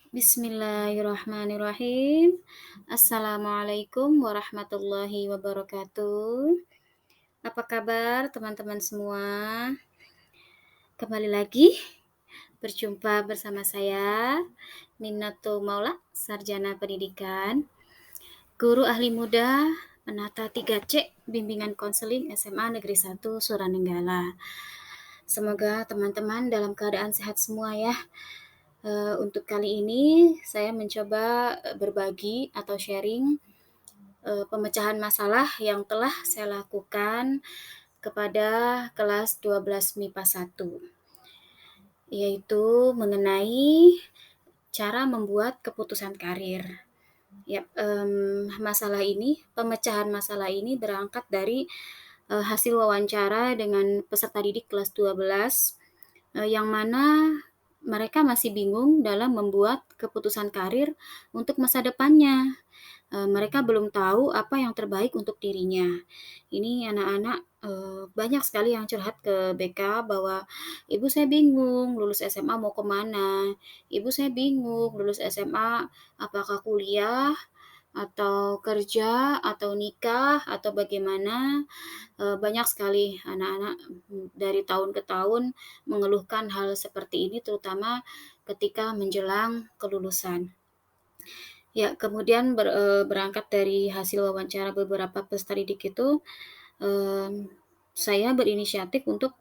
Bismillahirrahmanirrahim. Assalamualaikum warahmatullahi wabarakatuh. Apa kabar teman-teman semua? Kembali lagi berjumpa bersama saya, Minatul Maula, Sarjana Pendidikan, Guru Ahli Muda, Penata 3C, Bimbingan Konseling SMA Negeri 1 Suranenggala. Semoga teman-teman dalam keadaan sehat semua ya. Untuk kali ini saya mencoba berbagi atau sharing pemecahan masalah yang telah saya lakukan kepada kelas 12 MIPA 1, yaitu mengenai cara membuat keputusan karir. Pemecahan masalah ini berangkat dari hasil wawancara dengan peserta didik kelas 12 yang mana mereka masih bingung dalam membuat keputusan karir untuk masa depannya. Mereka belum tahu apa yang terbaik untuk dirinya. Ini anak-anak banyak sekali yang curhat ke BK bahwa, "Ibu saya bingung lulus SMA mau kemana. Ibu saya bingung lulus SMA apakah kuliah, atau kerja, atau nikah, atau bagaimana." Banyak sekali anak-anak dari tahun ke tahun mengeluhkan hal seperti ini terutama ketika menjelang kelulusan. Ya, kemudian berangkat dari hasil wawancara beberapa peserta didik itu, saya berinisiatif untuk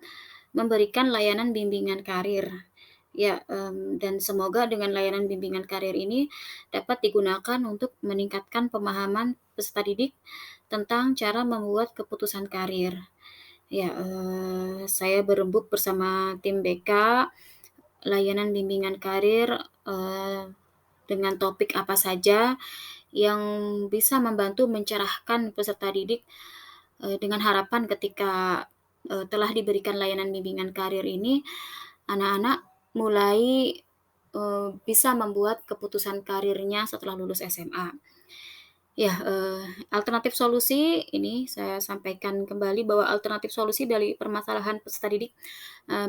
memberikan layanan bimbingan karir. Ya, dan semoga dengan layanan bimbingan karir ini dapat digunakan untuk meningkatkan pemahaman peserta didik tentang cara membuat keputusan karir. Ya, saya berembuk bersama tim BK, layanan bimbingan karir, dengan topik apa saja yang bisa membantu mencerahkan peserta didik, dengan harapan ketika, telah diberikan layanan bimbingan karir ini, anak-anak mulai, bisa membuat keputusan karirnya setelah lulus SMA. Ya, alternatif solusi ini saya sampaikan kembali bahwa alternatif solusi dari permasalahan peserta didik,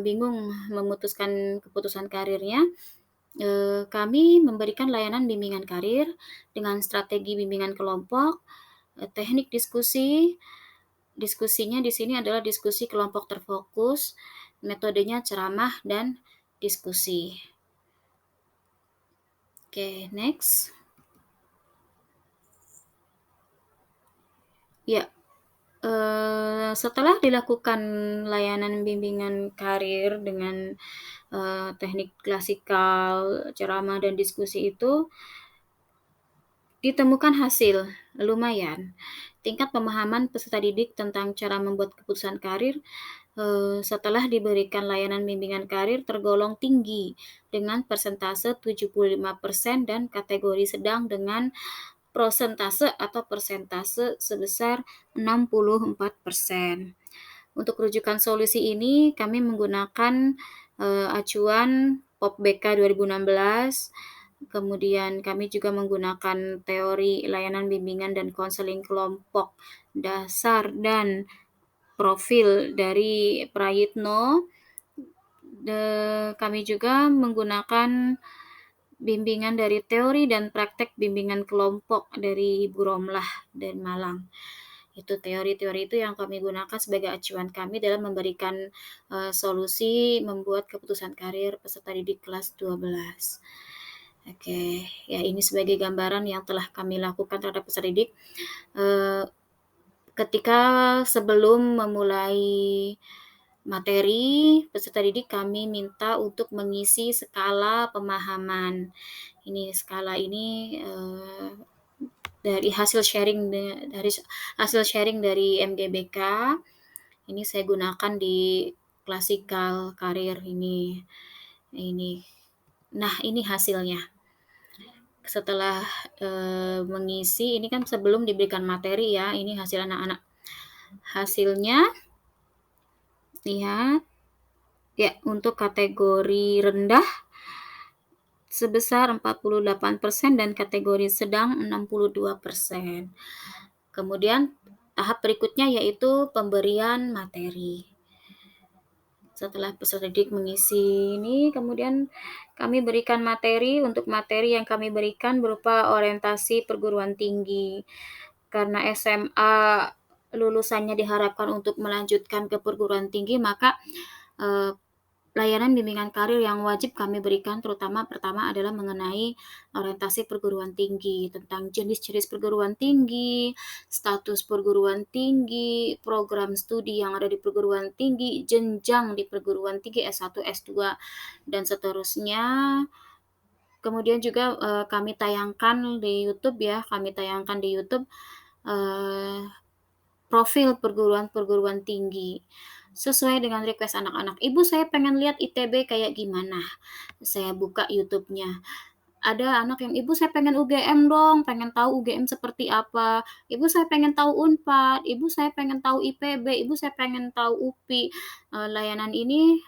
bingung memutuskan keputusan karirnya. Kami memberikan layanan bimbingan karir dengan strategi bimbingan kelompok, teknik diskusi. Diskusinya di sini adalah diskusi kelompok terfokus, metodenya ceramah dan diskusi. Oke, next. Ya, setelah dilakukan layanan bimbingan karir dengan, teknik klasikal, ceramah dan diskusi itu, ditemukan hasil, lumayan. Tingkat pemahaman peserta didik tentang cara membuat keputusan karir, setelah diberikan layanan bimbingan karir tergolong tinggi dengan persentase 75% dan kategori sedang dengan persentase sebesar 64%. Untuk rujukan solusi ini kami menggunakan, acuan POP BK 2016, kemudian kami juga menggunakan teori layanan bimbingan dan konseling kelompok dasar dan profil dari Prayitno. Kami juga menggunakan bimbingan dari teori dan praktek bimbingan kelompok dari Ibu Romlah dari Malang. Itu teori-teori itu yang kami gunakan sebagai acuan kami dalam memberikan, solusi membuat keputusan karir peserta didik kelas 12. Oke, ya ini sebagai gambaran yang telah kami lakukan terhadap peserta didik, eee, ketika sebelum memulai materi, peserta didik kami minta untuk mengisi skala pemahaman. Ini skala ini, dari hasil sharing dari MGBK, ini saya gunakan di klasikal karir ini. Nah, ini hasilnya. Setelah, mengisi ini kan sebelum diberikan materi ya, ini hasil anak-anak. Hasilnya lihat, ya untuk kategori rendah sebesar 48% dan kategori sedang 62%. Kemudian tahap berikutnya yaitu pemberian materi. Setelah peserta didik mengisi ini, kemudian kami berikan materi, untuk materi yang kami berikan berupa orientasi perguruan tinggi. Karena SMA lulusannya diharapkan untuk melanjutkan ke perguruan tinggi, maka, eee, layanan bimbingan karir yang wajib kami berikan terutama pertama adalah mengenai orientasi perguruan tinggi, tentang jenis-jenis perguruan tinggi, status perguruan tinggi, program studi yang ada di perguruan tinggi, jenjang di perguruan tinggi S1, S2, dan seterusnya. Kemudian juga, kami tayangkan di YouTube ya, kami tayangkan di YouTube, eee, profil perguruan-perguruan tinggi, sesuai dengan request anak-anak, "Ibu saya pengen lihat ITB kayak gimana?" Saya buka YouTube-nya. Ada anak yang, "Ibu saya pengen UGM dong, pengen tahu UGM seperti apa. Ibu saya pengen tahu Unpad, Ibu saya pengen tahu IPB, Ibu saya pengen tahu UPI." Layanan ini,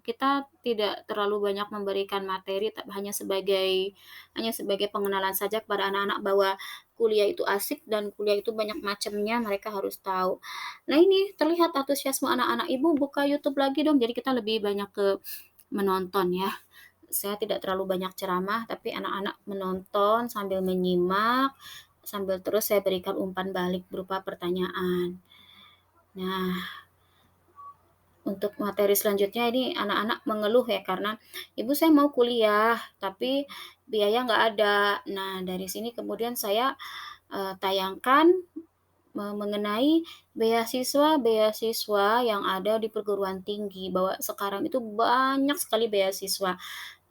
kita tidak terlalu banyak memberikan materi, hanya sebagai pengenalan saja kepada anak-anak bahwa kuliah itu asik dan kuliah itu banyak macamnya, mereka harus tahu. Nah ini terlihat antusiasme anak-anak, "Ibu buka YouTube lagi dong." Jadi kita lebih banyak ke menonton ya. Saya tidak terlalu banyak ceramah, tapi anak-anak menonton sambil menyimak, sambil terus saya berikan umpan balik berupa pertanyaan. Nah, untuk materi selanjutnya ini anak-anak mengeluh ya karena, "Ibu saya mau kuliah, tapi biaya nggak ada." Nah, dari sini kemudian saya, tayangkan mengenai beasiswa-beasiswa yang ada di perguruan tinggi, bahwa sekarang itu banyak sekali beasiswa.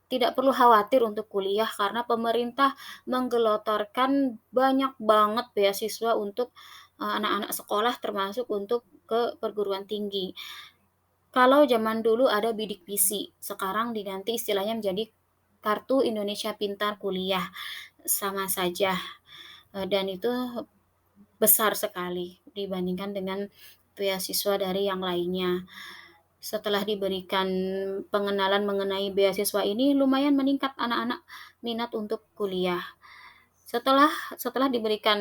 Tidak perlu khawatir untuk kuliah karena pemerintah menggelontorkan banyak banget beasiswa untuk, anak-anak sekolah termasuk untuk ke perguruan tinggi. Kalau zaman dulu ada bidik misi, sekarang diganti istilahnya menjadi Kartu Indonesia Pintar Kuliah, sama saja, dan itu besar sekali dibandingkan dengan beasiswa dari yang lainnya. Setelah diberikan pengenalan mengenai beasiswa ini, lumayan meningkat anak-anak minat untuk kuliah. Setelah setelah diberikan,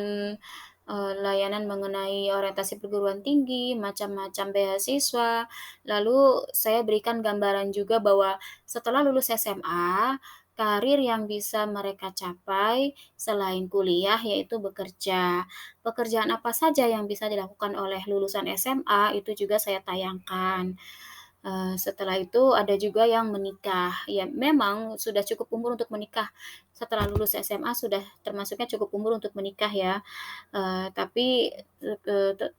layanan mengenai orientasi perguruan tinggi, macam-macam beasiswa, lalu saya berikan gambaran juga bahwa setelah lulus SMA, karir yang bisa mereka capai selain kuliah yaitu bekerja. Pekerjaan apa saja yang bisa dilakukan oleh lulusan SMA itu juga saya tayangkan. Setelah itu ada juga yang menikah, ya memang sudah cukup umur untuk menikah. Setelah lulus SMA sudah termasuknya cukup umur untuk menikah ya, tapi,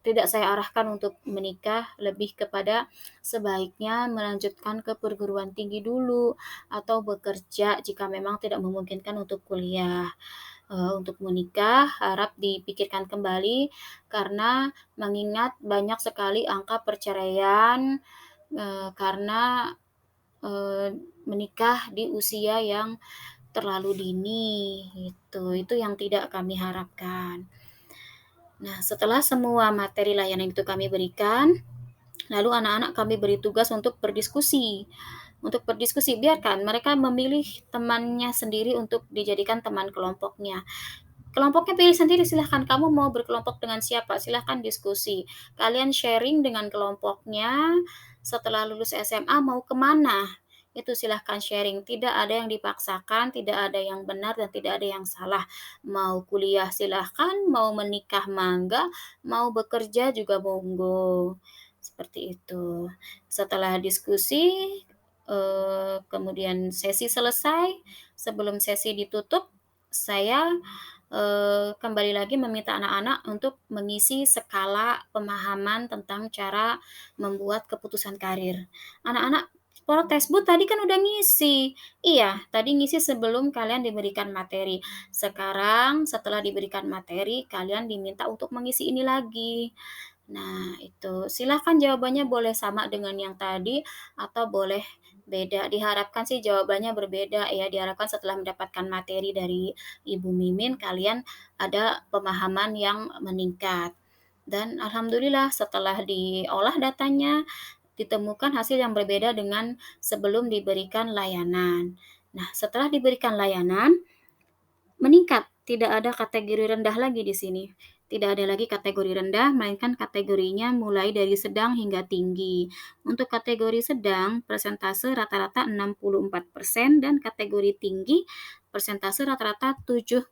tidak saya arahkan untuk menikah, lebih kepada sebaiknya melanjutkan ke perguruan tinggi dulu atau bekerja jika memang tidak memungkinkan untuk kuliah. Untuk menikah harap dipikirkan kembali karena mengingat banyak sekali angka perceraian, karena, menikah di usia yang terlalu dini, gitu. Itu yang tidak kami harapkan. Nah, setelah semua materi layanan itu kami berikan, lalu anak-anak kami beri tugas untuk berdiskusi. Untuk berdiskusi, biarkan mereka memilih temannya sendiri untuk dijadikan teman kelompoknya. Kelompoknya pilih sendiri, silahkan kamu mau berkelompok dengan siapa, silahkan diskusi. Kalian sharing dengan kelompoknya, setelah lulus SMA mau kemana, itu silahkan sharing. Tidak ada yang dipaksakan, tidak ada yang benar dan tidak ada yang salah. Mau kuliah silahkan, mau menikah mangga, mau bekerja juga monggo. Seperti itu. Setelah diskusi, kemudian sesi selesai, sebelum sesi ditutup, saya kembali lagi meminta anak-anak untuk mengisi skala pemahaman tentang cara membuat keputusan karir. Anak-anak protes, "Bu, tadi kan udah ngisi." "Iya, tadi ngisi sebelum kalian diberikan materi. Sekarang setelah diberikan materi, kalian diminta untuk mengisi ini lagi." Nah, itu. Silahkan jawabannya boleh sama dengan yang tadi atau boleh beda. Diharapkan sih jawabannya berbeda ya, diharapkan setelah mendapatkan materi dari Ibu Mimin, kalian ada pemahaman yang meningkat. Dan alhamdulillah setelah diolah datanya, ditemukan hasil yang berbeda dengan sebelum diberikan layanan. Nah, setelah diberikan layanan, meningkat, tidak ada kategori rendah lagi di sini. Tidak ada lagi kategori rendah, melainkan kategorinya mulai dari sedang hingga tinggi. Untuk kategori sedang, persentase rata-rata 64% dan kategori tinggi persentase rata-rata 75%.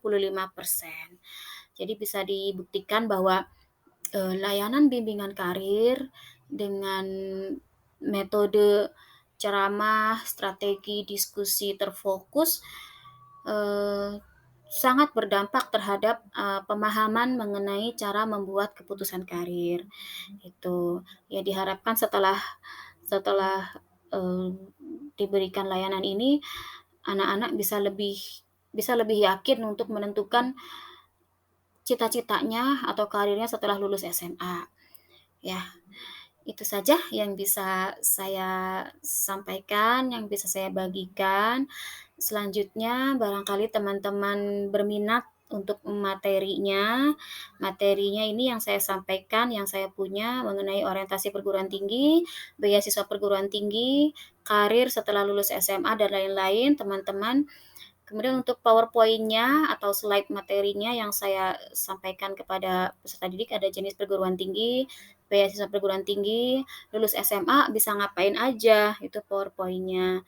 Jadi bisa dibuktikan bahwa layanan bimbingan karir dengan metode ceramah, strategi diskusi terfokus, eee, sangat berdampak terhadap, pemahaman mengenai cara membuat keputusan karir, itu. Ya diharapkan setelah setelah, eee, diberikan layanan ini, anak-anak bisa lebih yakin untuk menentukan cita-citanya atau karirnya setelah lulus SMA, ya. Itu saja yang bisa saya sampaikan, yang bisa saya bagikan. Selanjutnya barangkali teman-teman berminat untuk materinya ini yang saya sampaikan, yang saya punya mengenai orientasi perguruan tinggi, beasiswa perguruan tinggi, karir setelah lulus SMA, dan lain-lain, teman-teman. Kemudian untuk PowerPoint-nya atau slide materinya yang saya sampaikan kepada peserta didik ada jenis perguruan tinggi, beasiswa perguruan tinggi, lulus SMA bisa ngapain aja, itu PowerPoint-nya.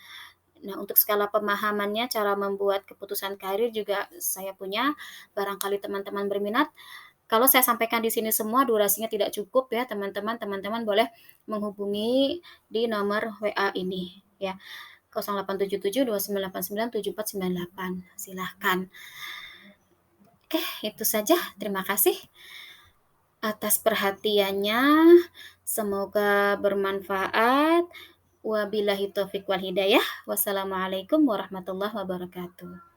Nah, untuk skala pemahamannya, cara membuat keputusan karir juga saya punya, barangkali teman-teman berminat. Kalau saya sampaikan di sini semua durasinya tidak cukup ya teman-teman, teman-teman boleh menghubungi di nomor WA ini ya. 0877 2989 7498. Silahkan. Oke, itu saja. Terima kasih atas perhatiannya. Semoga bermanfaat. Wabillahi taufik wal hidayah. Wassalamualaikum warahmatullahi wabarakatuh.